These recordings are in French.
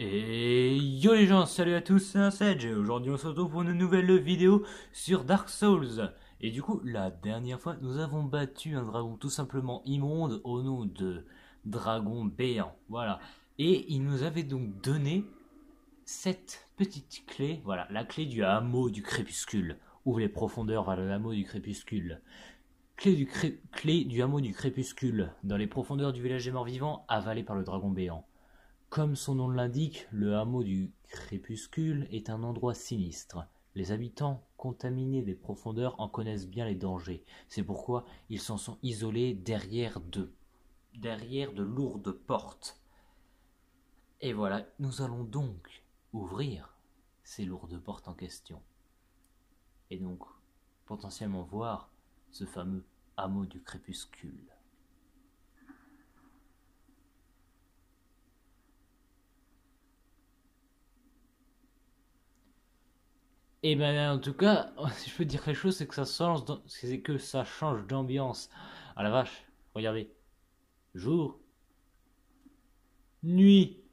Et yo les gens, salut à tous, c'est un Sedge. Aujourd'hui on se retrouve pour une nouvelle vidéo sur Dark Souls. Et du coup, la dernière fois, nous avons battu un dragon tout simplement immonde au nom de Dragon Béant. Voilà. Et il nous avait donc donné cette petite clé. Voilà, la clé du hameau du crépuscule. Ouvre les profondeurs vers le hameau du crépuscule. Clé du hameau du crépuscule, dans les profondeurs du village des morts vivants, avalé par le dragon béant. Comme son nom l'indique, le hameau du crépuscule est un endroit sinistre. Les habitants contaminés des profondeurs en connaissent bien les dangers. C'est pourquoi ils s'en sont isolés derrière de lourdes portes. Et voilà, nous allons donc ouvrir ces lourdes portes en question. Et donc, potentiellement voir ce fameux hameau du crépuscule. Et ben en tout cas, si je peux dire quelque chose, c'est que ça change d'ambiance. Ah la vache, regardez. Jour, nuit,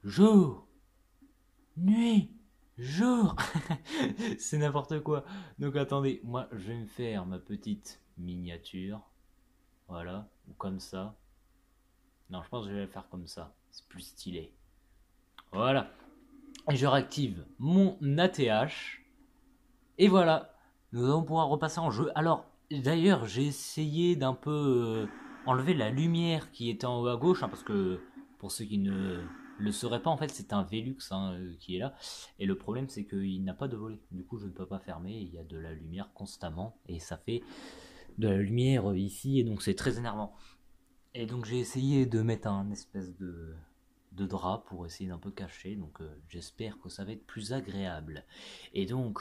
jour, nuit, jour. C'est n'importe quoi. Donc attendez, moi je vais me faire ma petite miniature. Voilà, ou comme ça. Non, je pense que je vais la faire comme ça. C'est plus stylé. Voilà. Et je réactive mon ATH. Et voilà, nous allons pouvoir repasser en jeu. Alors, d'ailleurs, j'ai essayé d'un peu enlever la lumière qui était en haut à gauche, hein, parce que pour ceux qui ne le sauraient pas, en fait, c'est un Velux hein, qui est là. Et le problème, c'est qu'il n'a pas de volet. Du coup, je ne peux pas fermer. Il y a de la lumière constamment. Et ça fait de la lumière ici. Et donc, c'est très énervant. Et donc, j'ai essayé de mettre un espèce de drap pour essayer d'un peu cacher. Donc, j'espère que ça va être plus agréable. Et donc,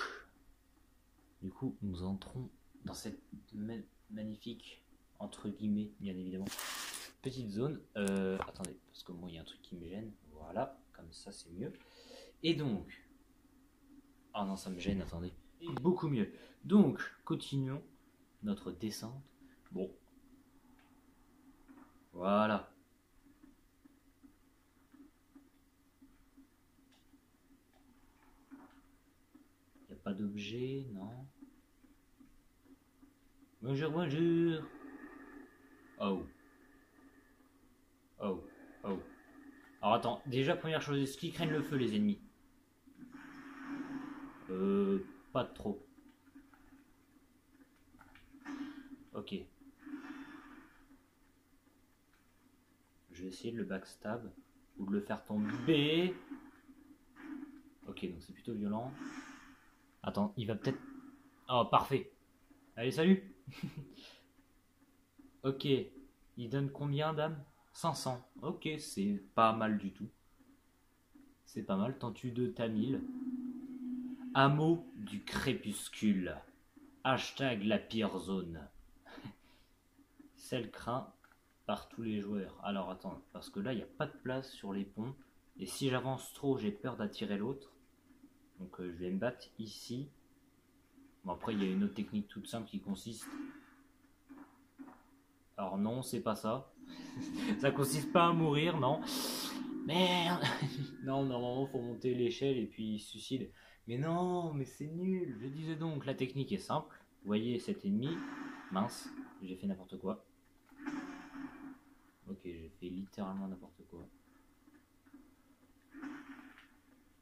du coup, nous entrons dans cette magnifique, entre guillemets, bien évidemment, petite zone. Attendez, parce que moi, il y a un truc qui me gêne. Voilà, comme ça, c'est mieux. Et donc... Ah non, ça me gêne, attendez. Et beaucoup mieux. Donc, continuons notre descente. Bon. Voilà. Il n'y a pas d'objet, non. Bonjour, bonjour. Oh. Oh. Oh. Alors attends, déjà première chose, est-ce qu'ils craignent le feu les ennemis? Pas trop. Ok. Je vais essayer de le backstab ou de le faire tomber. Ok, donc c'est plutôt violent. Attends, il va peut-être... Oh, parfait. Allez, salut. Ok. Il donne combien, dame? 500. Ok, c'est pas mal du tout. C'est pas mal. Tentu de Tamil. Hameau du crépuscule. Hashtag la pire zone. Celle craint par tous les joueurs. Alors attends, parce que là, il n'y a pas de place sur les ponts. Et si j'avance trop, j'ai peur d'attirer l'autre. Donc je vais me battre ici. Bon, après, il y a une autre technique toute simple qui consiste... Alors non, c'est pas ça. Ça consiste pas à mourir, non. Merde. Non, normalement, faut monter l'échelle et puis il se suicide. Mais non, mais c'est nul. Je disais donc, la technique est simple. Vous voyez cet ennemi. Mince, j'ai fait n'importe quoi. Ok, j'ai fait littéralement n'importe quoi.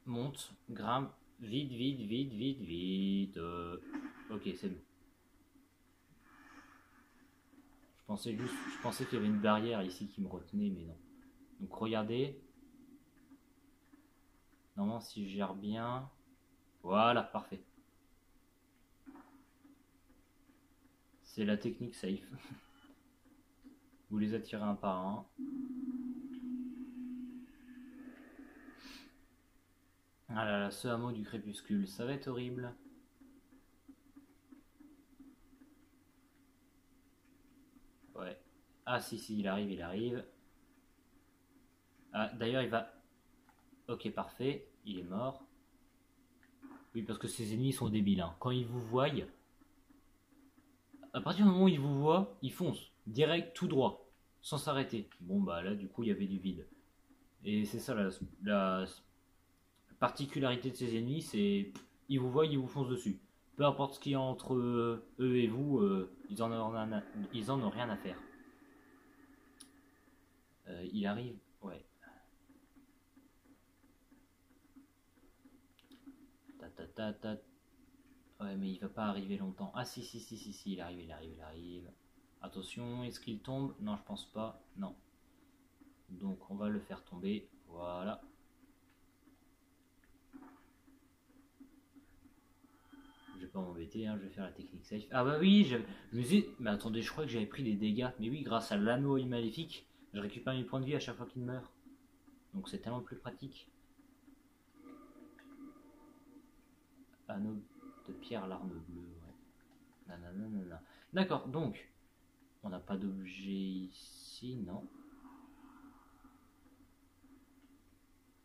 Monte, grimpe, vite, vite, vite, vite, vite. Ok, c'est bon. Je pensais qu'il y avait une barrière ici qui me retenait, mais non. Donc regardez. Normalement, si je gère bien... Voilà, parfait. C'est la technique safe. Vous les attirez un par un. Ah là là, ce hameau du crépuscule, ça va être horrible. Ouais. Ah si, si, il arrive, il arrive. Ah, d'ailleurs, il va... Ok, parfait, il est mort. Oui, parce que ces ennemis sont débiles. Hein. Quand ils vous voient, à partir du moment où ils vous voient, ils foncent. Direct, tout droit. Sans s'arrêter. Bon, bah là, du coup, il y avait du vide. Et c'est ça la particularité de ces ennemis, c'est ils vous voient, ils vous foncent dessus. Peu importe ce qu'il y a entre eux et vous, ils en ont rien à faire. Il arrive, ouais. Ta ta ta ta. Ouais, mais il va pas arriver longtemps. Ah si si si si si, il arrive, il arrive, il arrive. Attention, est-ce qu'il tombe? Non, je pense pas. Non. Donc on va le faire tomber. Voilà. Je vais pas m'embêter, hein, je vais faire la technique safe. Ah bah oui, je me disais, mais attendez, je crois que j'avais pris des dégâts. Mais oui, grâce à l'anneau maléfique, je récupère mes points de vie à chaque fois qu'il meurt. Donc c'est tellement plus pratique. Anneau de pierre, l'arme bleue, ouais. Nanana. D'accord, donc, on n'a pas d'objet ici, non.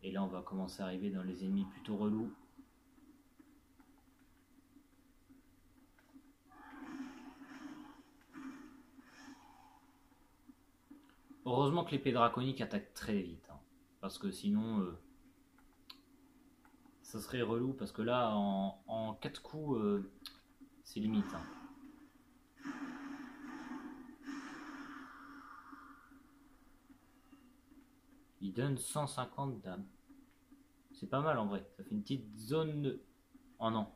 Et là, on va commencer à arriver dans les ennemis plutôt relous. Heureusement que l'épée draconique attaque très vite. Hein, parce que sinon, ça serait relou. Parce que là, en 4 coups, c'est limite. Hein. Il donne 150 d'âme. C'est pas mal en vrai. Ça fait une petite zone... Oh non.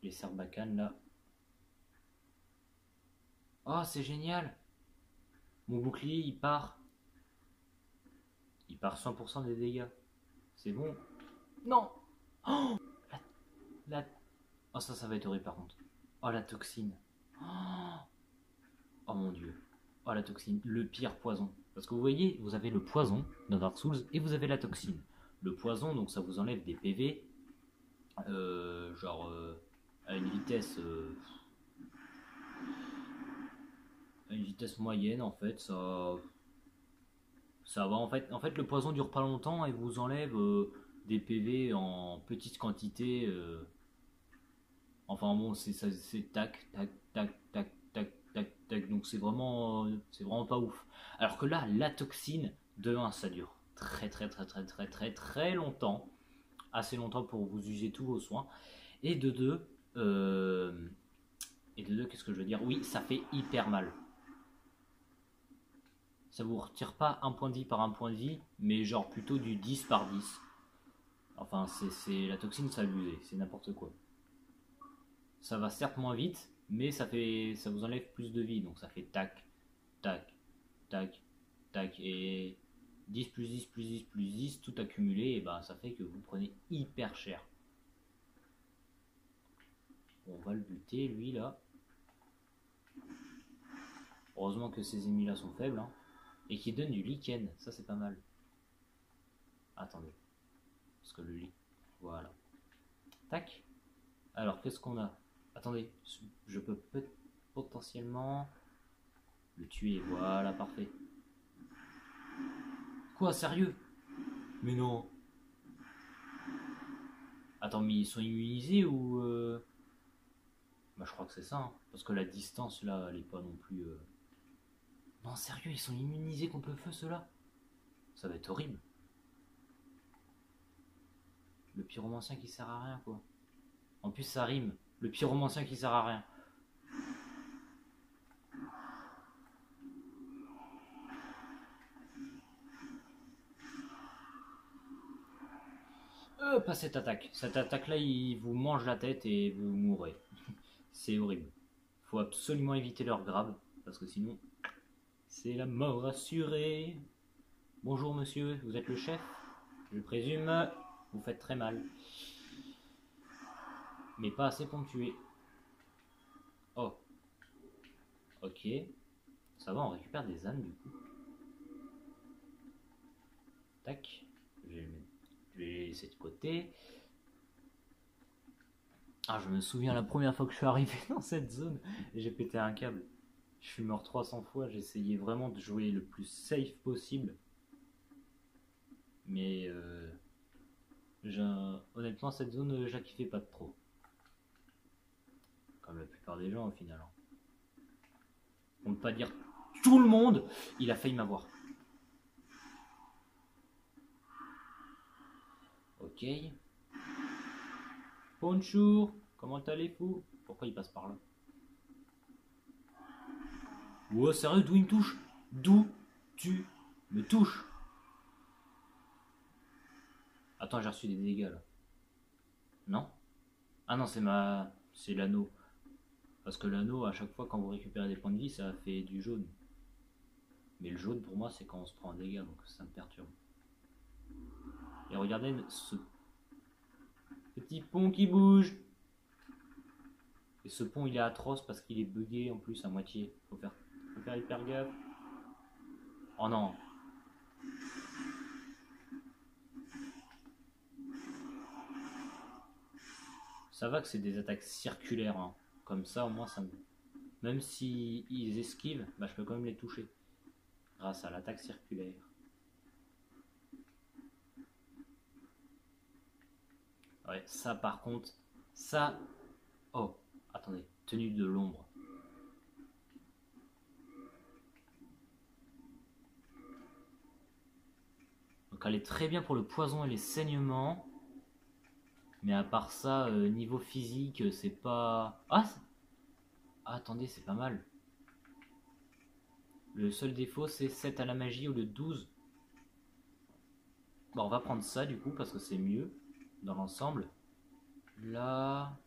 Les serbacanes là. Oh, c'est génial. Mon bouclier, il part. Il part 100% des dégâts. C'est bon. Non. Oh, la... oh ça va être horrible par contre. Oh, la toxine. Oh mon dieu. Oh, la toxine. Le pire poison. Parce que vous voyez, vous avez le poison dans Dark Souls et vous avez la toxine. Le poison, donc ça vous enlève des PV. À une vitesse... à une vitesse moyenne en fait. Ça va en fait le poison dure pas longtemps et vous enlève des PV en petite quantité. Enfin bon, c'est tac, tac, tac, tac, tac, tac, tac. Donc c'est vraiment pas ouf. Alors que là, la toxine, de 1, ça dure très très très très très très très longtemps. Assez longtemps pour vous user tous vos soins. Et de 2, qu'est-ce que je veux dire? Oui, ça fait hyper mal. Ça vous retire pas un point de vie par un point de vie, mais genre plutôt du 10 par 10. Enfin, c'est la toxine, ça abusé, c'est n'importe quoi. Ça va certes moins vite, mais ça vous enlève plus de vie, donc ça fait tac, tac, tac, tac, et 10 plus 10 plus 10 plus 10, tout accumulé, et ben ça fait que vous prenez hyper cher. On va le buter, lui, là. Heureusement que ces ennemis là sont faibles, hein. Et qui donnent du lichen, ça c'est pas mal. Attendez, parce que le lichen, voilà. Tac. Alors, qu'est-ce qu'on a? Attendez, je peux potentiellement le tuer. Voilà, parfait. Quoi, sérieux? Mais non. Attends, mais ils sont immunisés ou... Bah, je crois que c'est ça. Hein. Parce que la distance, là, elle est pas non plus... Non, sérieux, ils sont immunisés contre le feu, ceux-là? Ça va être horrible. Le pyromancien qui sert à rien, quoi. En plus, ça rime. Le pyromancien qui sert à rien. Pas cette attaque. Cette attaque-là, il vous mange la tête et vous mourrez. C'est horrible. Faut absolument éviter leur grab, parce que sinon, c'est la mort assurée. Bonjour monsieur, vous êtes le chef? Je présume, vous faites très mal. Mais pas assez pour me tuer. Oh. Ok. Ça va, on récupère des ânes du coup. Tac. Je vais les laisser de côté. Ah, je me souviens la première fois que je suis arrivé dans cette zone, j'ai pété un câble. Je suis mort 300 fois, j'essayais vraiment de jouer le plus safe possible. Mais honnêtement, cette zone, je la kiffais pas trop. Comme la plupart des gens au final. Pour ne pas dire tout le monde. Il a failli m'avoir. Ok. Bonjour. Comment allez-vous? Pourquoi il passe par là? Ouais, sérieux, d'où il me touche? D'où tu me touches? Attends, j'ai reçu des dégâts là. Non? Ah non, c'est l'anneau. Parce que l'anneau, à chaque fois quand vous récupérez des points de vie, ça fait du jaune. Mais le jaune pour moi, c'est quand on se prend un dégât, donc ça me perturbe. Et regardez ce petit pont qui bouge. Et ce pont, il est atroce parce qu'il est bugué en plus à moitié. Faut faire hyper gaffe. Oh non. Ça va que c'est des attaques circulaires. Hein. Comme ça, au moins, ça me... Même si ils esquivent, bah, je peux quand même les toucher. Grâce à l'attaque circulaire. Ouais, ça par contre, ça... Oh, attendez, tenue de l'ombre. Donc elle est très bien pour le poison et les saignements. Mais à part ça, niveau physique, c'est pas... Ah, attendez, c'est pas mal. Le seul défaut, c'est 7 à la magie au lieu de 12. Bon, on va prendre ça du coup, parce que c'est mieux dans l'ensemble. Là...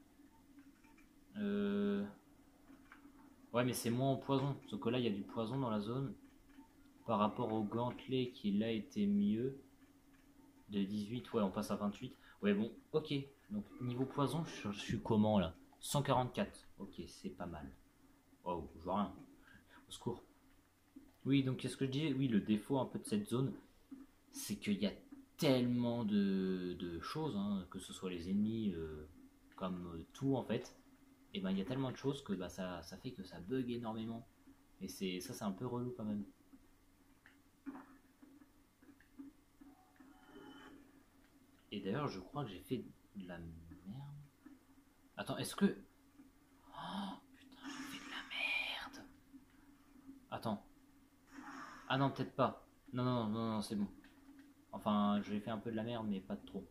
Ouais, mais c'est moins en poison. Sauf que là, il y a du poison dans la zone. Par rapport au gantelet qui là était mieux. De 18, ouais, on passe à 28. Ouais, bon, ok. Donc, niveau poison, je suis comment là? 144. Ok, c'est pas mal. Oh, je vois rien. Au secours. Oui, donc qu'est-ce que je disais? Oui, le défaut un peu de cette zone, c'est qu'il y a tellement de choses, hein, que ce soit les ennemis, comme tout en fait. Et ben il y a tellement de choses que bah, ça fait que ça bug énormément. Et ça c'est un peu relou quand même. Et d'ailleurs je crois que j'ai fait de la merde. Attends, est-ce que... Oh putain, j'ai fait de la merde. Attends. Ah non, peut-être pas. Non, non, non, non, c'est bon. Enfin, j'ai fait un peu de la merde, mais pas de trop.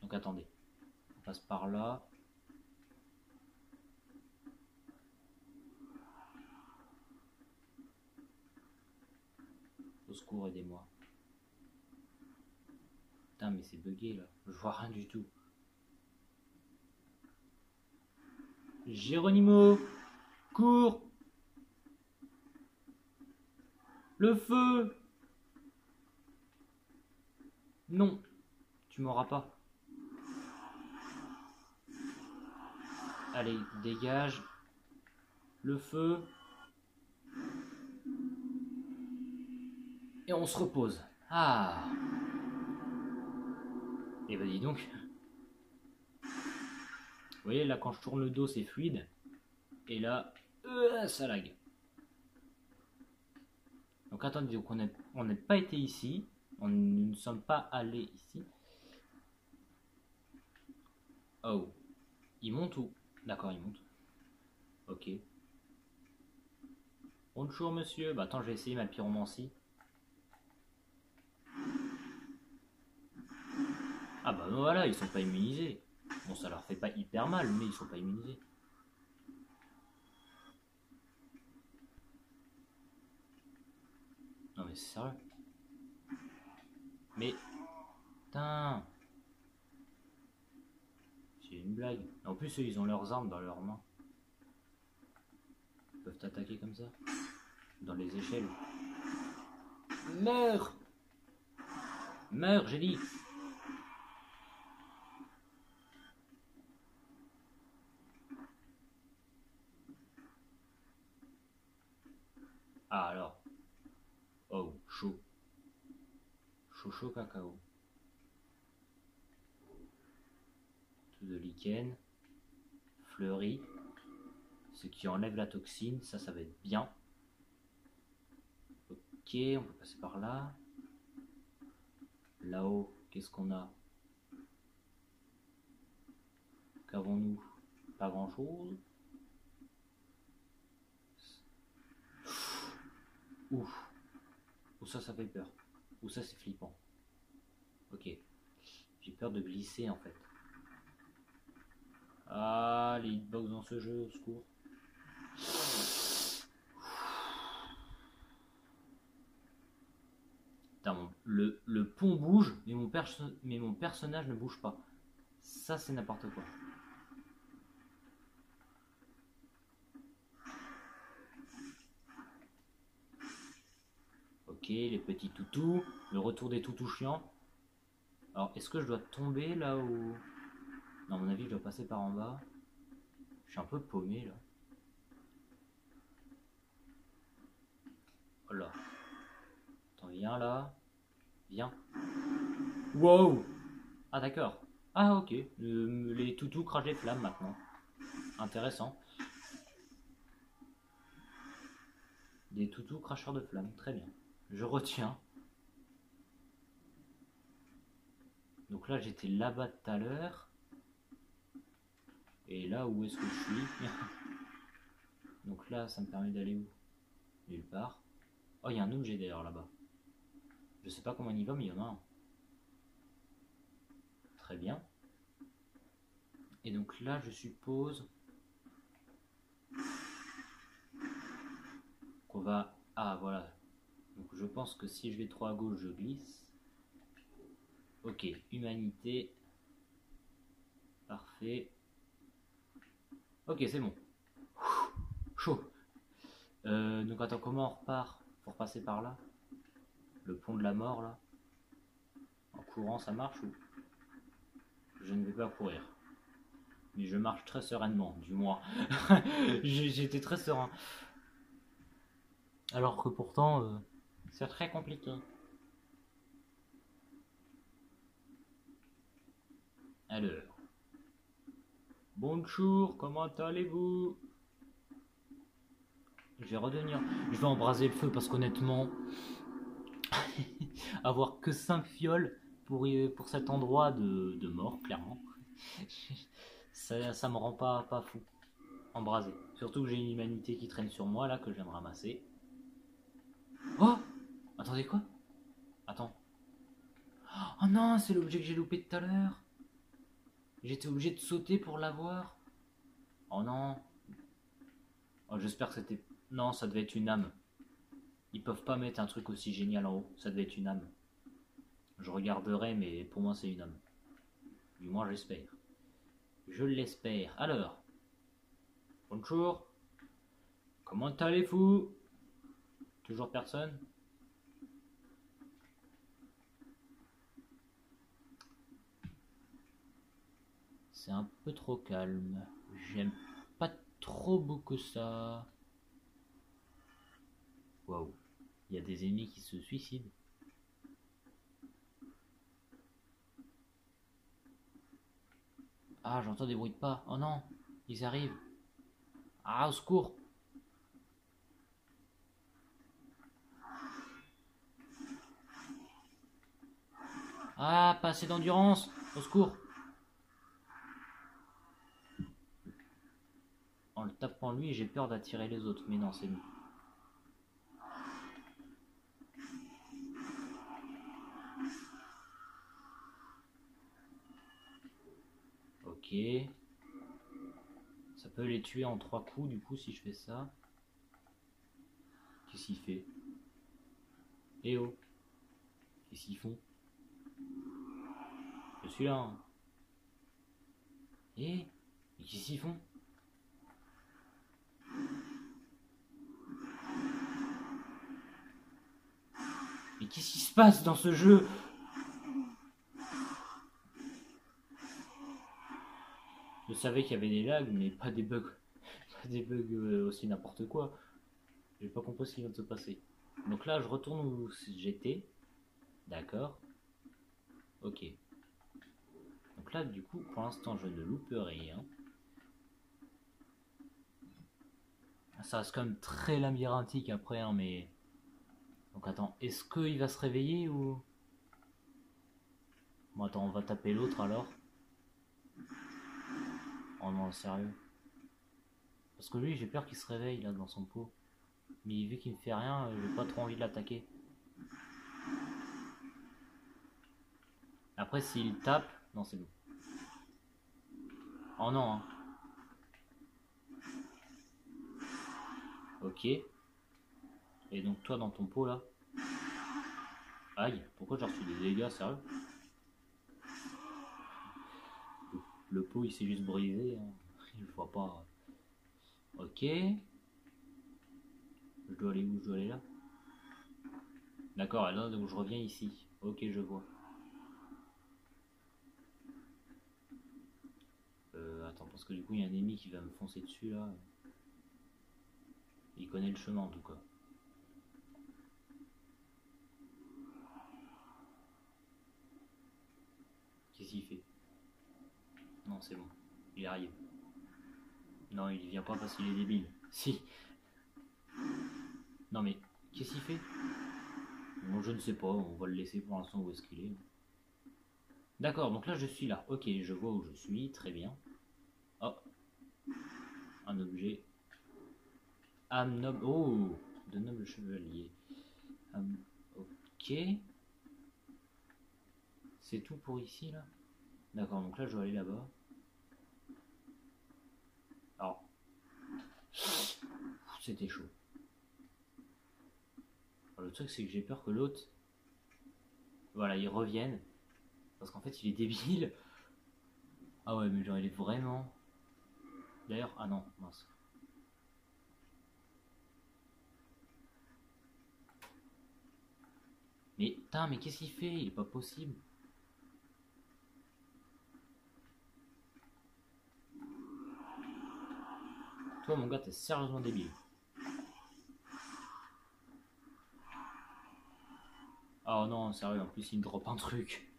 Donc attendez. On passe par là. Au secours, aidez-moi. Putain, mais c'est bugué là. Je vois rien du tout. Géronimo, cours! Le feu! Non, tu m'auras pas. Allez, dégage. Le feu. Et on se repose. Ah! Et bah dis donc. Vous voyez, là, quand je tourne le dos, c'est fluide. Et là, ça lag. Donc attendez, donc on n'a pas été ici. Nous ne sommes pas allés ici. Oh. Il monte où? D'accord, il monte. Ok. Bonjour monsieur. Bah attends, je vais essayer ma pyromancie. Ah bah voilà, ils sont pas immunisés. Bon, ça leur fait pas hyper mal, mais ils sont pas immunisés. Non mais c'est sérieux. Mais... Putain. C'est une blague. En plus, eux, ils ont leurs armes dans leurs mains. Ils peuvent t'attaquer comme ça. Dans les échelles. Meurs! Meurs, j'ai dit! Ah alors. Oh, chaud. Chaud, chaud cacao. Tout de lichen. Fleuri. Ce qui enlève la toxine. Ça va être bien. Ok, on peut passer par là. Là-haut, qu'est-ce qu'on a? Qu'avons-nous? Pas grand-chose. Ouf. Ou ça fait peur. Ou ça, c'est flippant. Ok. J'ai peur de glisser, en fait. Ah, les hitbox dans ce jeu, au secours. Putain, le pont bouge, mais mon personnage ne bouge pas. Ça, c'est n'importe quoi. Ok, les petits toutous. Le retour des toutous chiants. Alors, est-ce que je dois tomber là ou... Non, à mon avis, je dois passer par en bas. Je suis un peu paumé là. Oh là. Attends, viens là. Viens. Wow. Ah d'accord. Ah ok. Les toutous crachent des flammes maintenant. Intéressant. Des toutous cracheurs de flammes. Très bien. Je retiens. Donc là, j'étais là-bas tout à l'heure. Et là, où est-ce que je suis? Donc là, ça me permet d'aller où? Nulle part. Oh, il y a un objet d'ailleurs là-bas. Je sais pas comment on y va, mais il y en a un. Très bien. Et donc là, je suppose qu'on va... Ah, voilà. Donc je pense que si je vais trop à gauche, je glisse. Ok, humanité. Parfait. Ok, c'est bon. Chaud. Donc attends, comment on repart? Faut repasser par là? Le pont de la mort, là? En courant, ça marche ou... Je ne vais pas courir. Mais je marche très sereinement, du moins. J'étais très serein. Alors que pourtant, c'est très compliqué. Alors. Bonjour, comment allez-vous? Je vais redevenir... Je vais embraser le feu parce qu'honnêtement... avoir que 5 fioles pour cet endroit de mort, clairement. Ça me rend pas fou. Embrasé. Surtout que j'ai une humanité qui traîne sur moi là que je viens de ramasser. Oh! Attendez quoi? Attends. Oh non, c'est l'objet que j'ai loupé tout à l'heure. J'étais obligé de sauter pour l'avoir. Oh non. Oh, j'espère que c'était... Non, ça devait être une âme. Ils peuvent pas mettre un truc aussi génial en haut. Ça devait être une âme. Je regarderai, mais pour moi c'est une âme. Du moins j'espère. Je l'espère. Alors. Bonjour. Comment allez-vous? Toujours personne? C'est un peu trop calme. J'aime pas trop beaucoup ça. Waouh. Il y a des ennemis qui se suicident. Ah, j'entends des bruits de pas. Oh non, ils arrivent. Ah, au secours. Ah, pas assez d'endurance. Au secours. En le tapant lui, j'ai peur d'attirer les autres. Mais non, c'est nous. Ok. Ça peut les tuer en 3 coups, du coup, si je fais ça. Qu'est-ce qu'il fait? Eh oh. Qu'est-ce qu'ils font? Je suis là. Hein. Eh? Mais qu'est-ce qu'ils font? Mais qu'est-ce qui se passe dans ce jeu? Je savais qu'il y avait des lags, mais pas des bugs. Pas des bugs aussi n'importe quoi. J'ai pas compris ce qui vient de se passer. Donc là, je retourne où j'étais. D'accord. Ok. Donc là, du coup, pour l'instant, je ne loupe rien. Ça reste quand même très labyrinthique après, hein, mais... Donc attends, est-ce qu'il va se réveiller ou... Bon, attends, on va taper l'autre alors. Oh non, sérieux. Parce que lui, j'ai peur qu'il se réveille là dans son pot. Mais vu qu'il me fait rien, j'ai pas trop envie de l'attaquer. Après, s'il tape... Non, c'est bon. Oh non, hein. Ok. Et donc toi, dans ton pot, là... Aïe, pourquoi j'ai reçu des dégâts, sérieux? Le pot, il s'est juste brisé. Hein. Je vois pas... Ok. Je dois aller où? Je dois aller là? D'accord, là, donc je reviens ici. Ok, je vois. Attends, parce que du coup, il y a un ennemi qui va me foncer dessus, là. Il connaît le chemin, en tout cas. Qu'est-ce qu'il fait? Non, c'est bon. Il arrive. Non, il vient pas parce qu'il est débile. Si. Non, mais qu'est-ce qu'il fait? Bon, je ne sais pas. On va le laisser pour l'instant où est-ce qu'il est. D'accord, donc là, je suis là. Ok, je vois où je suis. Très bien. Oh. Un objet. Âme noble. Oh, de noble chevalier. Ok. C'est tout pour ici, là? D'accord, donc là, je dois aller là-bas. Alors. C'était chaud. Alors, le truc, c'est que j'ai peur que l'autre... Voilà, il revienne. Parce qu'en fait, il est débile. Ah ouais, mais genre, il est vraiment... D'ailleurs, ah non, mince. Mais, putain, mais qu'est-ce qu'il fait? Il est pas possible. Toi, mon gars, t'es sérieusement débile. Oh non, sérieux, en plus, il me drop un truc.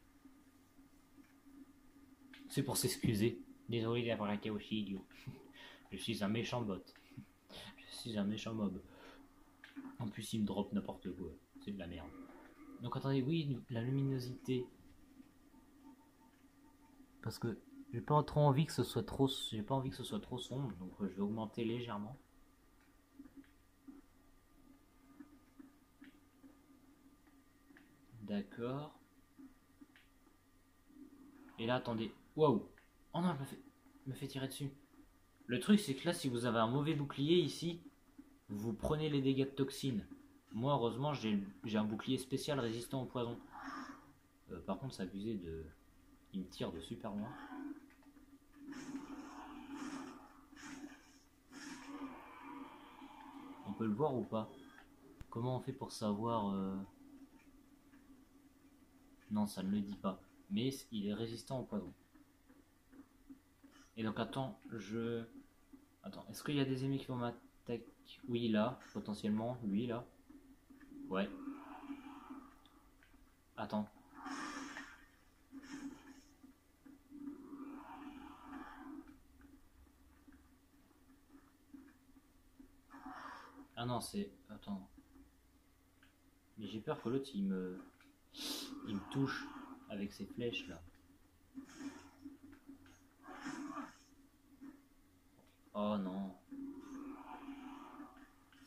C'est pour s'excuser. Désolé d'avoir été aussi idiot. Je suis un méchant bot. Je suis un méchant mob. En plus, il me drop n'importe quoi. C'est de la merde. Donc attendez, oui, la luminosité. Parce que j'ai pas trop envie que ce soit trop. J'ai pas envie que ce soit trop sombre, donc je vais augmenter légèrement. D'accord. Et là, attendez. Waouh. Oh non, me fait tirer dessus. Le truc, c'est que là, si vous avez un mauvais bouclier ici, vous prenez les dégâts de toxines. Moi, heureusement, j'ai un bouclier spécial résistant au poison. Par contre, c'est abusé de... Il me tire de super loin. On peut le voir ou pas? Comment on fait pour savoir... Non, ça ne le dit pas. Mais il est résistant au poison. Et donc, attends, Attends, est-ce qu'il y a des ennemis qui vont m'attaquer? Oui, là, potentiellement. Lui, là. Ouais. Attends. Ah non, c'est... Attends. Mais j'ai peur que l'autre, il me touche avec ses flèches, là. Oh non.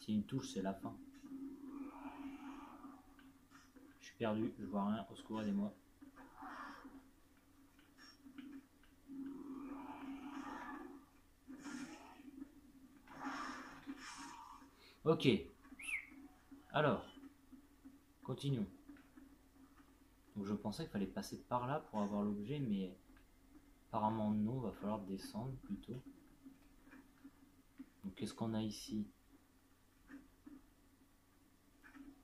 S'il me touche, c'est la fin. Je suis perdu, je vois rien. Au secours, aidez-moi. Ok. Alors, continuons. Donc je pensais qu'il fallait passer par là pour avoir l'objet, mais apparemment non, va falloir descendre plutôt. Donc qu'est-ce qu'on a ici?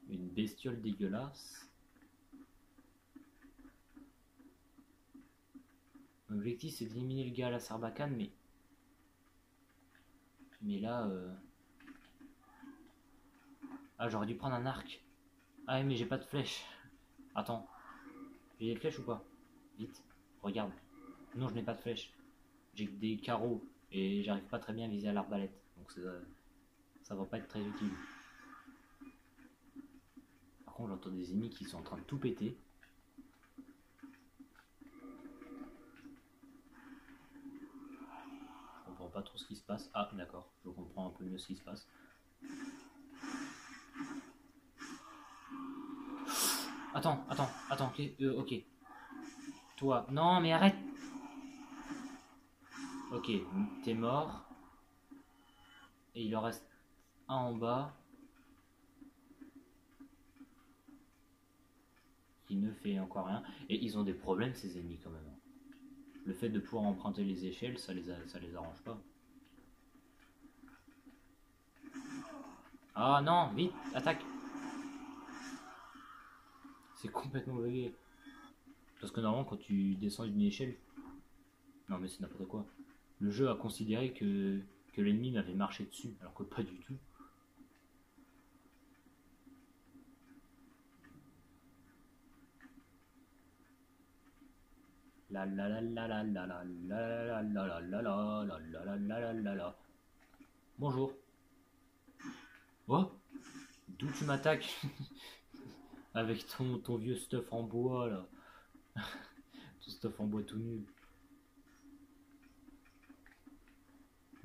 Une bestiole dégueulasse. L'objectif c'est d'éliminer le gars à la sarbacane, mais... Mais là... Ah, j'aurais dû prendre un arc. Ah mais j'ai pas de flèche. Attends. J'ai des flèches ou pas? Vite, regarde. Non, je n'ai pas de flèche. J'ai que des carreaux et j'arrive pas très bien à viser à l'arbalète. Donc ça va pas être très utile. Par contre, j'entends des ennemis qui sont en train de tout péter. Je comprends pas trop ce qui se passe. Ah, d'accord, je comprends un peu mieux ce qui se passe. attends, ok. Toi, non mais arrête. Ok, t'es mort. Et il en reste un en bas. Qui ne fait encore rien. Et ils ont des problèmes ces ennemis quand même. Le fait de pouvoir emprunter les échelles, ça les arrange pas. Ah non, vite, attaque. C'est complètement bugué. Parce que normalement quand tu descends d'une échelle... Non mais c'est n'importe quoi. Le jeu a considéré que l'ennemi m'avait marché dessus, alors que pas du tout. La la la la la la la la la la la la la la la la la. Bonjour. Oh, d'où tu m'attaques? Avec ton vieux stuff en bois là. Ton stuff en bois tout nul.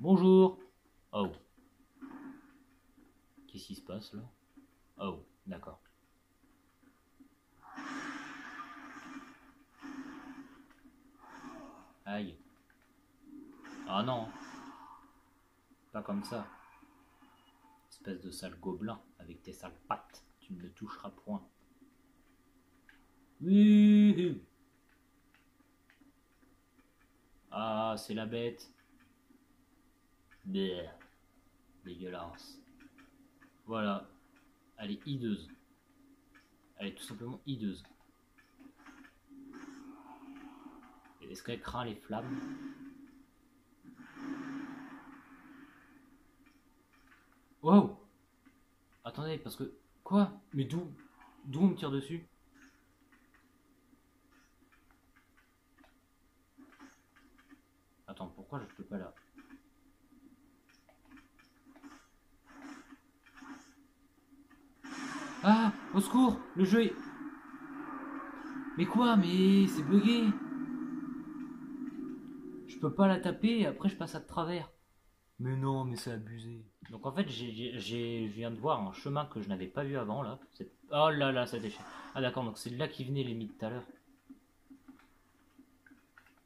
Bonjour. Oh. Qu'est-ce qui se passe là? Oh, d'accord. Aïe. Ah non. Pas comme ça. Espèce de sale gobelin avec tes sales pattes. Tu ne me toucheras point. Oui. Ah, c'est la bête. Bleh. Dégueulasse. Voilà. Elle est hideuse. Elle est tout simplement hideuse. Est-ce qu'elle craint les flammes? Wow. Attendez, parce que... Quoi? Mais d'où on me tire dessus? Attends, pourquoi je peux pas là? Ah! Au secours! Le jeu est... Mais quoi? Mais c'est bugué! Je peux pas la taper et après je passe à travers. Mais non, mais c'est abusé. Donc en fait, je viens de voir un chemin que je n'avais pas vu avant là. Oh là là, ça déchire. Ah d'accord, donc c'est de là qui venaient les mythes tout à l'heure.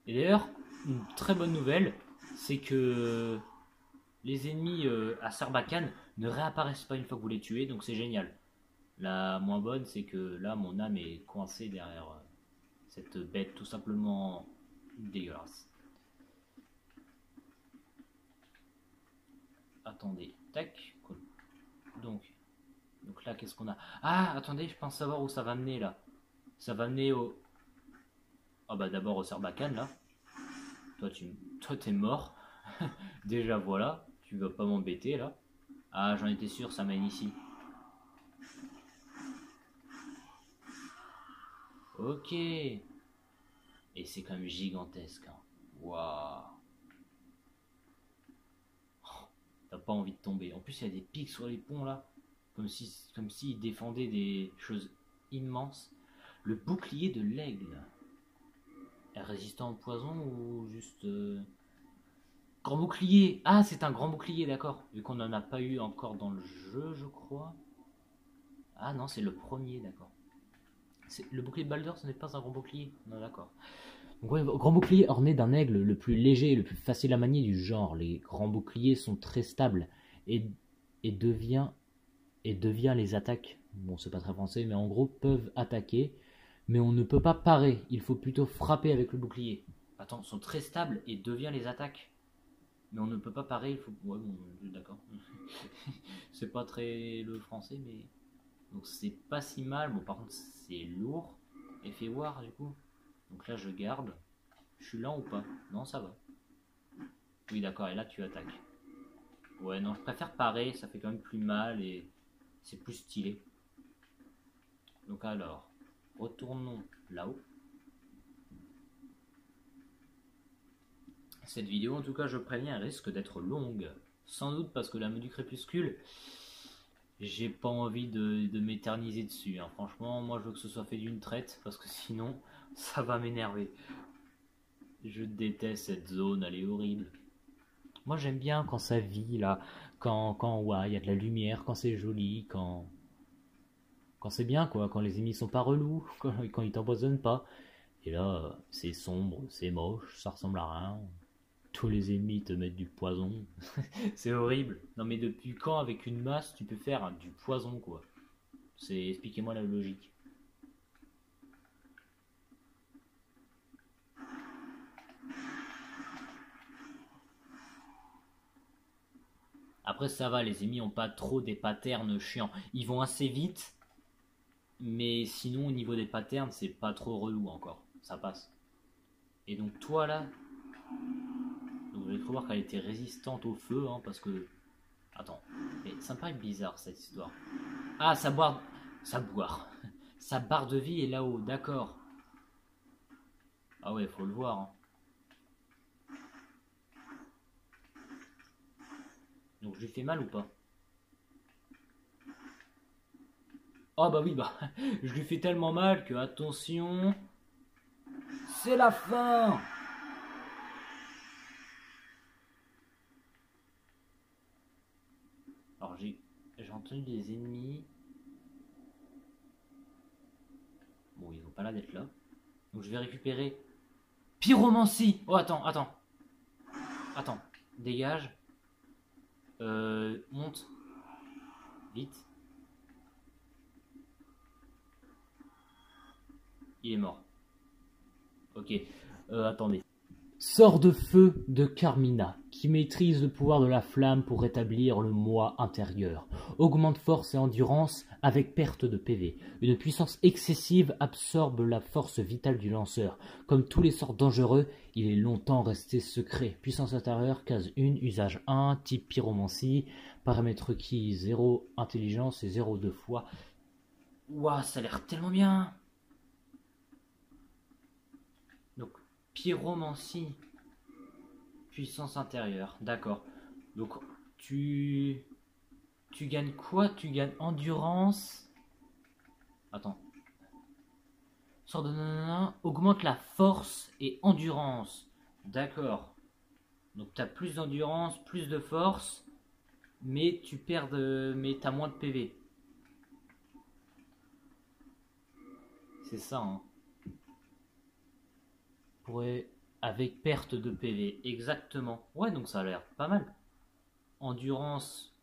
Et d'ailleurs, une très bonne nouvelle, c'est que les ennemis à Sarbacane ne réapparaissent pas une fois que vous les tuez, donc c'est génial. La moins bonne, c'est que là, mon âme est coincée derrière cette bête tout simplement dégueulasse. Attendez, tac, cool. Donc là, qu'est-ce qu'on a? Ah, attendez, je pense savoir où ça va mener là. Ça va mener au... Ah bah d'abord au Sarbacane là. Toi t'es mort. Déjà voilà, tu vas pas m'embêter là. Ah, j'en étais sûr, ça mène ici. Ok. Et c'est quand même gigantesque. Hein. Waouh. Oh, t'as pas envie de tomber. En plus, il y a des pics sur les ponts là. Comme s'ils défendaient des choses immenses. Le bouclier de l'aigle. Résistant au poison ou juste... Grand bouclier. Ah, c'est un grand bouclier, d'accord. Vu qu'on n'en a pas eu encore dans le jeu, je crois. Ah non, c'est le premier, d'accord. Le bouclier de Balder, ce n'est pas un grand bouclier. Non, d'accord. Donc, ouais, grand bouclier orné d'un aigle, le plus léger et le plus facile à manier du genre. Les grands boucliers sont très stables et devient les attaques. Bon, c'est pas très français, mais en gros, peuvent attaquer. Mais on ne peut pas parer. Il faut plutôt frapper avec le bouclier. Attends, sont très stables et devient les attaques. Mais on ne peut pas parer, il faut... Ouais, bon, d'accord. C'est pas très le français, mais... Donc c'est pas si mal. Bon, par contre, c'est lourd. Effet war, du coup. Donc là, je garde. Je suis lent ou pas? Non, ça va. Oui, d'accord, et là, tu attaques. Ouais, non, je préfère parer, ça fait quand même plus mal et c'est plus stylé. Donc alors, retournons là-haut. Cette vidéo, en tout cas, je préviens, risque d'être longue. Sans doute parce que la mode du crépuscule, j'ai pas envie de m'éterniser dessus. Hein. Franchement, moi, je veux que ce soit fait d'une traite parce que sinon, ça va m'énerver. Je déteste cette zone, elle est horrible. Moi, j'aime bien quand ça vit, là, quand ouais, y a de la lumière, quand c'est joli, quand Quand c'est bien, quoi, quand les ennemis sont pas relous, quand ils t'empoisonnent pas. Et là, c'est sombre, c'est moche, ça ressemble à rien. Tous les ennemis te mettent du poison. C'est horrible. Non mais depuis quand avec une masse tu peux faire du poison quoi? Expliquez-moi la logique. Après ça va, les ennemis ont pas trop des patterns chiants. Ils vont assez vite, mais sinon au niveau des patterns c'est pas trop relou encore. Ça passe. Et donc toi là, donc, vous allez trop voir qu'elle était résistante au feu, hein, parce que... Attends, mais ça me paraît bizarre cette histoire. Ah, ça boire... Ça boire. Sa barre de vie est là-haut, d'accord. Ah ouais, faut le voir. Hein. Donc je lui fais mal ou pas? Oh bah oui, bah je lui fais tellement mal que attention, c'est la fin. Alors j'ai entendu des ennemis. Bon, ils ont pas l'air d'être là. Donc je vais récupérer pyromancie. Oh attends, attends, dégage. Monte vite. Il est mort. Ok, attendez. Sort de feu de Carmina, qui maîtrise le pouvoir de la flamme pour rétablir le moi intérieur. Augmente force et endurance avec perte de PV. Une puissance excessive absorbe la force vitale du lanceur. Comme tous les sorts dangereux, il est longtemps resté secret. Puissance intérieure, case 1, usage 1, type pyromancie, paramètre requis 0, intelligence et 0 2 fois. Ouah, ça a l'air tellement bien. Donc, pyromancie, puissance intérieure, d'accord. Donc, tu gagnes quoi? Tu gagnes endurance. Attends. Sort de nanana, augmente la force et endurance. D'accord. Donc, tu as plus d'endurance, plus de force, mais tu perds mais tu as moins de PV. C'est ça, hein. Pourrait... Avec perte de PV, exactement. Ouais, donc ça a l'air pas mal. Endurance,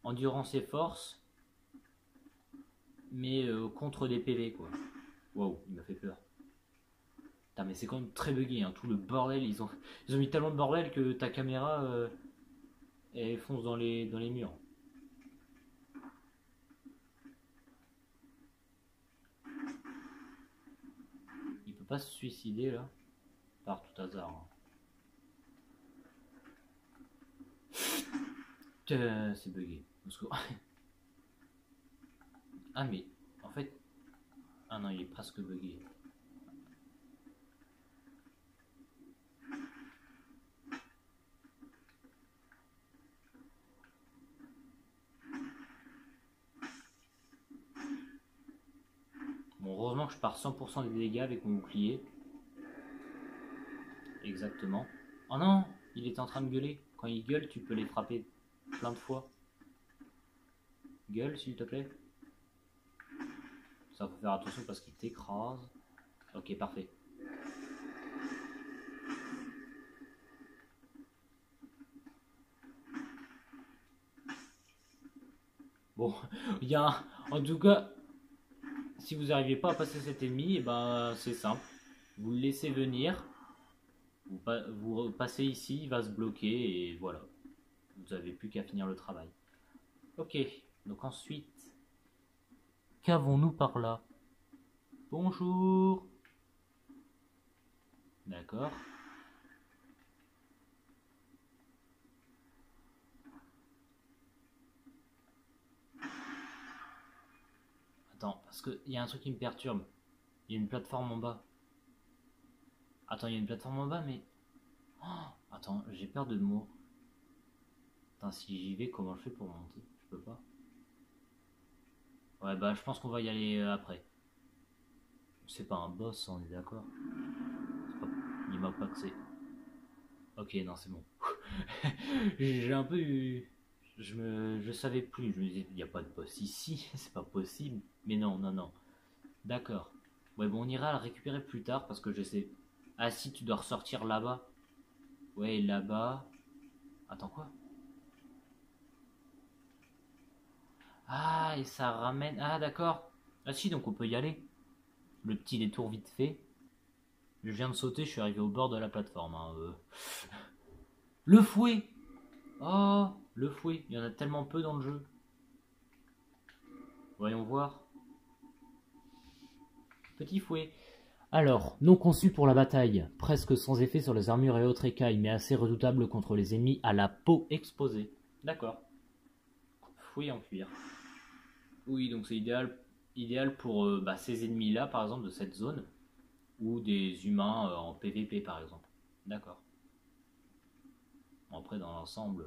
endurance et force, mais contre des PV, quoi. Waouh, il m'a fait peur. Putain, mais c'est quand même très bugué, hein. Tout le bordel, ils ont mis tellement de bordel que ta caméra, elle fonce dans les murs. Il peut pas se suicider, là, par tout hasard. Hein. C'est bugué. Ah, mais, en fait... Ah non, il est presque bugué. Bon, heureusement que je pars 100% des dégâts avec mon bouclier. Exactement. Oh non, il est en train de gueuler. Quand il gueule, tu peux les frapper plein de fois. Gueule, s'il te plaît. Ça, faut faire attention parce qu'il t'écrase. Ok, parfait. Bon, il y a en tout cas, si vous n'arrivez pas à passer cet ennemi, et ben c'est simple. Vous le laissez venir, vous passez ici, il va se bloquer et voilà. Vous n'avez plus qu'à finir le travail. Ok, donc ensuite, qu'avons-nous par là? Bonjour. D'accord. Attends, parce qu'il y a un truc qui me perturbe. Il y a une plateforme en bas. Attends, il y a une plateforme en bas, mais... Oh, attends, j'ai peur de mourir. Attends, si j'y vais, comment je fais pour monter? Je peux pas. Ouais, bah je pense qu'on va y aller après. C'est pas un boss, on est d'accord. Il m'a pas que c'est... Ok, non, c'est bon. J'ai un peu eu... Je savais plus. Je me disais, il n'y a pas de boss ici, c'est pas possible. Mais non, non, non. D'accord. Ouais, bon, on ira le récupérer plus tard parce que je sais. Ah, si, tu dois ressortir là-bas. Ouais, là-bas. Attends, quoi? Ah, et ça ramène. Ah, d'accord. Ah, si, donc on peut y aller. Le petit détour vite fait. Je viens de sauter, je suis arrivé au bord de la plateforme, hein, Le fouet! Oh, le fouet. Il y en a tellement peu dans le jeu. Voyons voir. Petit fouet. Alors, non conçu pour la bataille, presque sans effet sur les armures et autres écailles, mais assez redoutable contre les ennemis à la peau exposée. D'accord. Fouet en cuir. Oui, donc c'est idéal pour ces ennemis-là, par exemple, de cette zone, ou des humains en PVP, par exemple. D'accord. Après, dans l'ensemble,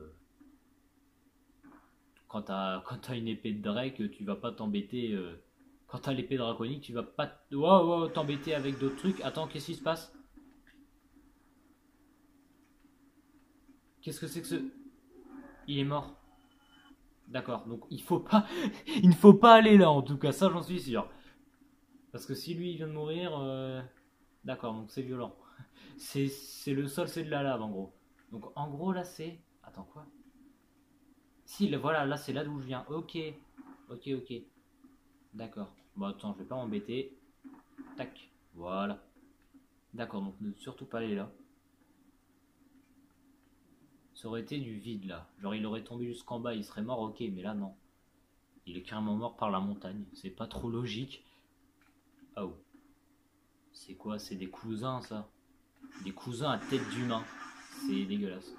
quand t'as une épée de Drake, tu vas pas t'embêter. Quand t'as l'épée draconique, tu vas pas t'embêter avec d'autres trucs. Attends, qu'est-ce qui se passe? Qu'est-ce que c'est que ce. Il est mort. D'accord, donc il faut pas. Il ne faut pas aller là, en tout cas, ça j'en suis sûr. Parce que si lui il vient de mourir. D'accord, donc c'est violent. C'est le sol, c'est de la lave en gros. Donc en gros là c'est. Attends quoi? Si, voilà, là c'est là d'où je viens. Ok. Ok, ok. D'accord. Bon attends, je vais pas m'embêter. Tac. Voilà. D'accord, donc ne surtout pas aller là. Ça aurait été du vide là. Genre il aurait tombé jusqu'en bas, il serait mort, ok, mais là non. Il est carrément mort par la montagne. C'est pas trop logique. Oh. C'est quoi? C'est des cousins ça? Des cousins à tête d'humain. C'est dégueulasse.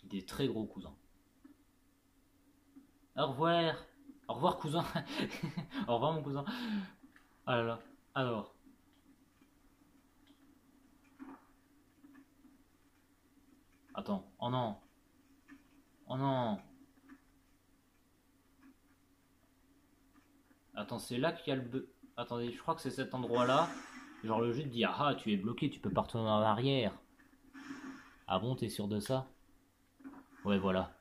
Des très gros cousins. Au revoir. Au revoir cousin. Au revoir mon cousin. Ah là là. Alors. Attends. Oh non. Oh non. Attends, c'est là qu'il y a le. Attendez, je crois que c'est cet endroit-là. Genre le jeu te dit ah tu es bloqué, tu peux pas retourner en arrière. Ah bon, t'es sûr de ça? Ouais, voilà.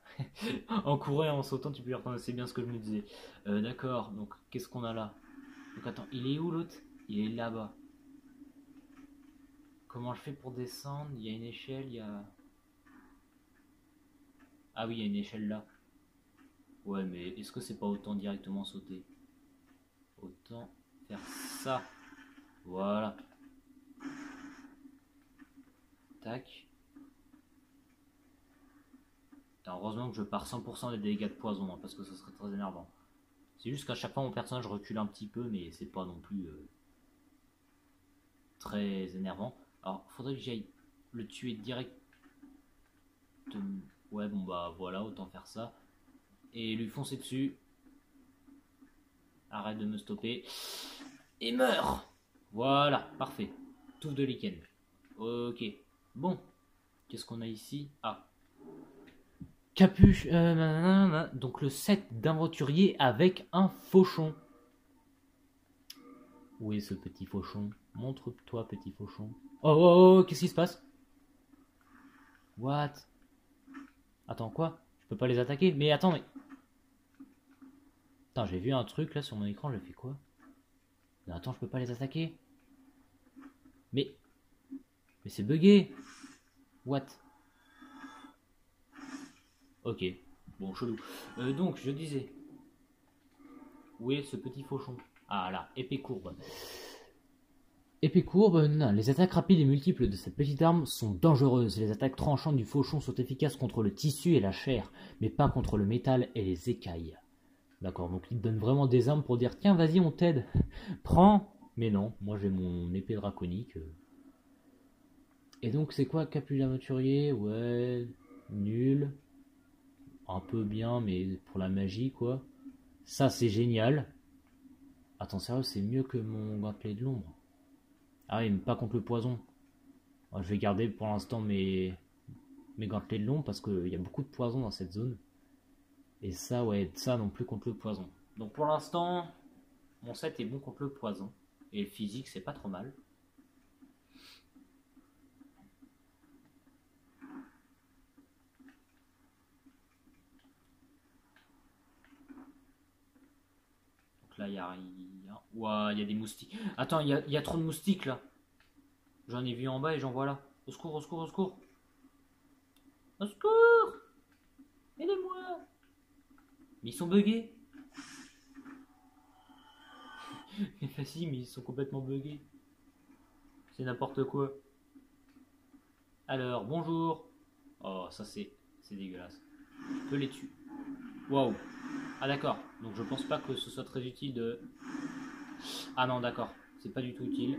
En courant et en sautant, tu peux y retourner. C'est bien ce que je me disais. D'accord, donc qu'est-ce qu'on a là? Donc attends, il est où l'autre? Il est là-bas. Comment je fais pour descendre? Il y a une échelle, il y a. Ah oui, il y a une échelle là. Ouais, mais est-ce que c'est pas autant directement sauter? Autant faire ça. Voilà. Tac. Putain, heureusement que je pars 100% des dégâts de poison, hein, parce que ça serait très énervant. C'est juste qu'à chaque fois mon personnage recule un petit peu, mais c'est pas non plus très énervant. Alors, faudrait que j'aille le tuer direct. Ouais, bon bah voilà, autant faire ça. Et lui foncer dessus. Arrête de me stopper. Et meurs. Voilà, parfait. Touffe de lichen. Ok. Bon. Qu'est-ce qu'on a ici? Ah. Capuche. Donc le set d'aventurier avec un fauchon. Où est ce petit fauchon? Montre-toi, petit fauchon. Oh, oh, oh, qu'est-ce qui se passe? What? Attends, quoi? Je peux pas les attaquer? Mais attends, mais. Attends, j'ai vu un truc là sur mon écran, j'ai fait quoi? Non, attends, je peux pas les attaquer? Mais. Mais c'est bugué! What? Ok. Bon, chelou. Donc, je disais. Où est ce petit fauchon? Ah là, épée courbe. Épée courbe, non. Les attaques rapides et multiples de cette petite arme sont dangereuses. Les attaques tranchantes du fauchon sont efficaces contre le tissu et la chair, mais pas contre le métal et les écailles. D'accord, donc il te donne vraiment des armes pour dire tiens, vas-y, on t'aide. Prends. Mais non, moi j'ai mon épée draconique. Et donc, c'est quoi Capuche d'aventurier? Ouais, nul. Un peu bien, mais pour la magie, quoi. Ça, c'est génial. Attends, sérieux, c'est mieux que mon gantelet de l'ombre. Ah oui, mais pas contre le poison. Moi, je vais garder pour l'instant mes gantelets de l'ombre parce qu'il y a beaucoup de poison dans cette zone. Et ça, ouais, ça non plus contre le poison. Donc pour l'instant, mon set est bon contre le poison. Et le physique, c'est pas trop mal. là, il y a rien. Ouah, il y a des moustiques. Attends, il y a trop de moustiques là. J'en ai vu en bas et j'en vois là. Au secours, au secours, au secours. Au secours! Aidez-moi! Mais ils sont buggés. Mais facile, mais ils sont complètement buggés. C'est n'importe quoi. Alors, bonjour. Oh, ça c'est dégueulasse. Je peux les tuer. Waouh. Ah d'accord. Donc je pense pas que ce soit très utile de... Ah non, d'accord. C'est pas du tout utile.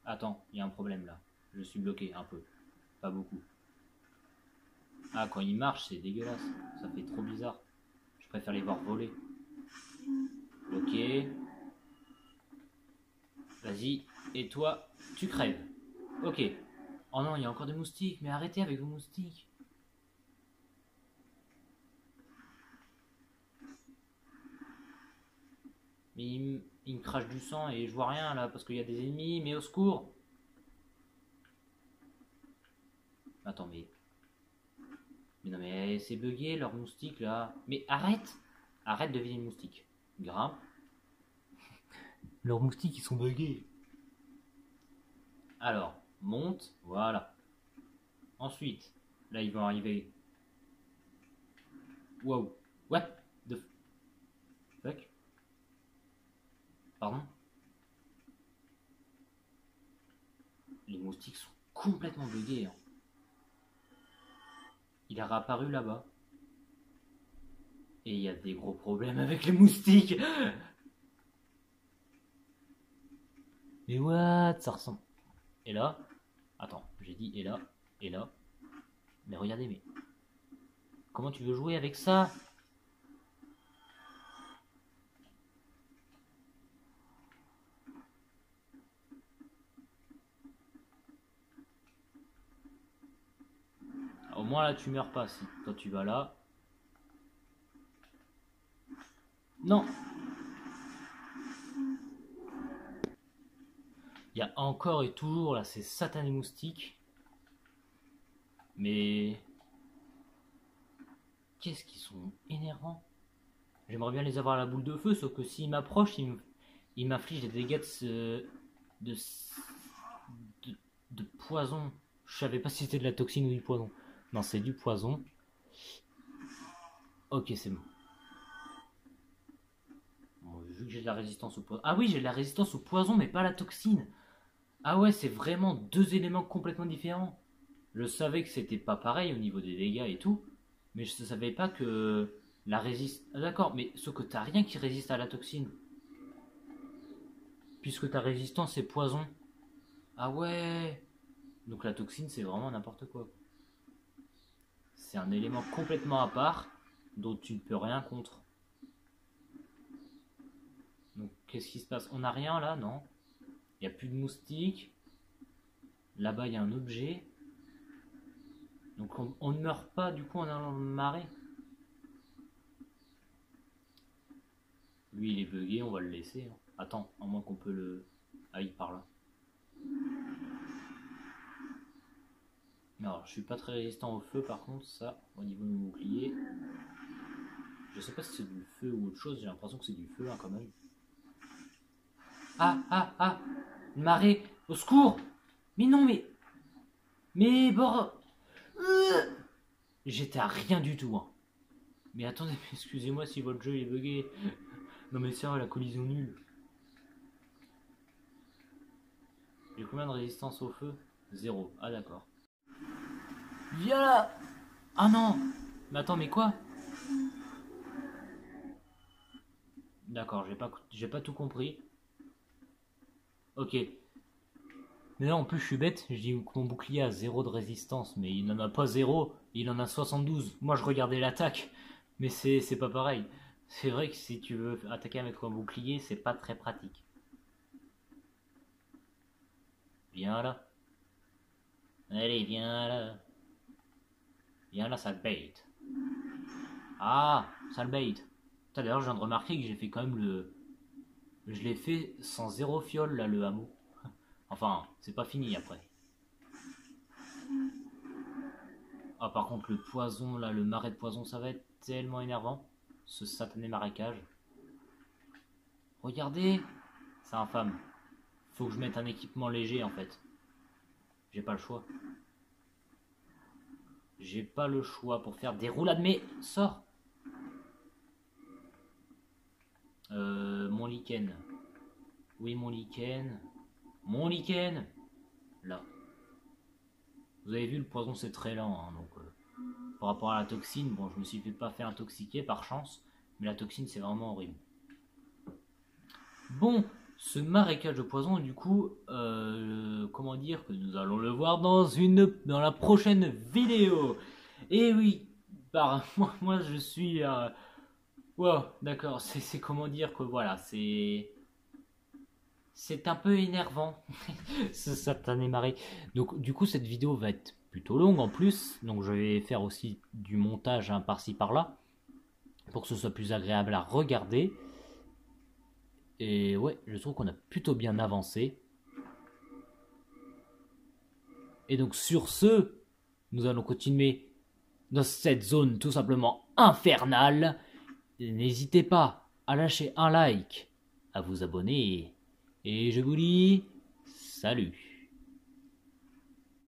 Attends, il y a un problème là. Je suis bloqué un peu. Pas beaucoup. Ah, quand ils marchent, c'est dégueulasse. Ça fait trop bizarre. Je préfère les voir voler. Ok. Vas-y. Et toi, tu crèves. Ok. Oh non, il y a encore des moustiques. Mais arrêtez avec vos moustiques. Mais il me crache du sang et je vois rien là parce qu'il y a des ennemis. Mais au secours. Attends, mais... Mais non, mais c'est bugué leur moustique là. Mais arrête! Arrête de viser le moustique. Grimpe. Leurs moustiques ils sont buggés. Alors, monte. Voilà. Ensuite, là ils vont arriver. Wow. What the fuck? Pardon? Les moustiques sont complètement buggés. Hein. Il a réapparu là-bas. Et il y a des gros problèmes avec les moustiques. Mais what? Ça ressemble. Et là? Attends, j'ai dit et là, et là. Mais regardez, mais... Comment tu veux jouer avec ça? Au moins là tu meurs pas si toi tu vas là. Non. Il y a encore et toujours là ces satanés moustiques. Mais... Qu'est-ce qu'ils sont énervants. J'aimerais bien les avoir à la boule de feu, sauf que s'ils m'approchent, ils m'infligent des dégâts de, de poison. Je savais pas si c'était de la toxine ou du poison. Non, c'est du poison. Ok, c'est bon. Bon, vu que j'ai de la résistance au poison... Ah oui, j'ai de la résistance au poison, mais pas à la toxine. Ah ouais, c'est vraiment deux éléments complètement différents. Je savais que c'était pas pareil au niveau des dégâts et tout, mais je ne savais pas que la résistance... Ah, d'accord, mais sauf que t'as rien qui résiste à la toxine. Puisque ta résistance est poison. Ah ouais. Donc la toxine, c'est vraiment n'importe quoi. C'est un élément complètement à part, dont tu ne peux rien contre. Donc qu'est-ce qui se passe? On n'a rien là, non? Il n'y a plus de moustiques. Là-bas, il y a un objet. Donc on ne meurt pas du coup en allant marrer. Lui il est bugué, on va le laisser. Hein. Attends, à moins qu'on peut le... Ah, il part là. Alors, je suis pas très résistant au feu par contre, ça, au niveau de mon bouclier. Je sais pas si c'est du feu ou autre chose, j'ai l'impression que c'est du feu hein, quand même. Ah, ah, ah! Une marée! Au secours! Mais non, mais... Mais bord... J'étais à rien du tout. Hein. Mais attendez, excusez-moi si votre jeu est bugué. Non mais sérieux, la collision nulle. J'ai combien de résistance au feu? 0. Ah d'accord. Viens là! Ah non! Mais attends, mais quoi? D'accord, j'ai pas tout compris. Ok. Mais là en plus je suis bête, je dis que mon bouclier a 0 de résistance, mais il n'en a pas 0, il en a 72. Moi je regardais l'attaque, mais c'est pas pareil. C'est vrai que si tu veux attaquer avec un bouclier, c'est pas très pratique. Viens là. Allez, viens là. Viens là, sale bête. Ah, sale bête. D'ailleurs, je viens de remarquer que j'ai fait quand même le... Je l'ai fait sans 0 fiole, là, le hameau. Enfin, c'est pas fini après. Ah, par contre, le poison, là, le marais de poison, ça va être tellement énervant. ce satané marécage. Regardez, c'est infâme. Faut que je mette un équipement léger en fait. J'ai pas le choix. J'ai pas le choix pour faire des roulades. Mais sors. Mon lichen. Oui, mon lichen. Mon lichen. Là. Vous avez vu, le poison c'est très lent. Hein, donc, par rapport à la toxine, bon, je me suis pas fait intoxiquer par chance. Mais la toxine c'est vraiment horrible. Bon, ce marécage de poison, du coup, comment dire que nous allons le voir dans la prochaine vidéo. Et oui, moi je suis... wow, d'accord, c'est comment dire que voilà, c'est un peu énervant, ce satané marée. Donc du coup, cette vidéo va être plutôt longue en plus, donc je vais faire aussi du montage hein, par-ci par-là, pour que ce soit plus agréable à regarder. Et ouais, je trouve qu'on a plutôt bien avancé. Et donc sur ce, nous allons continuer dans cette zone tout simplement infernale. N'hésitez pas à lâcher un like, à vous abonner. Et je vous dis salut.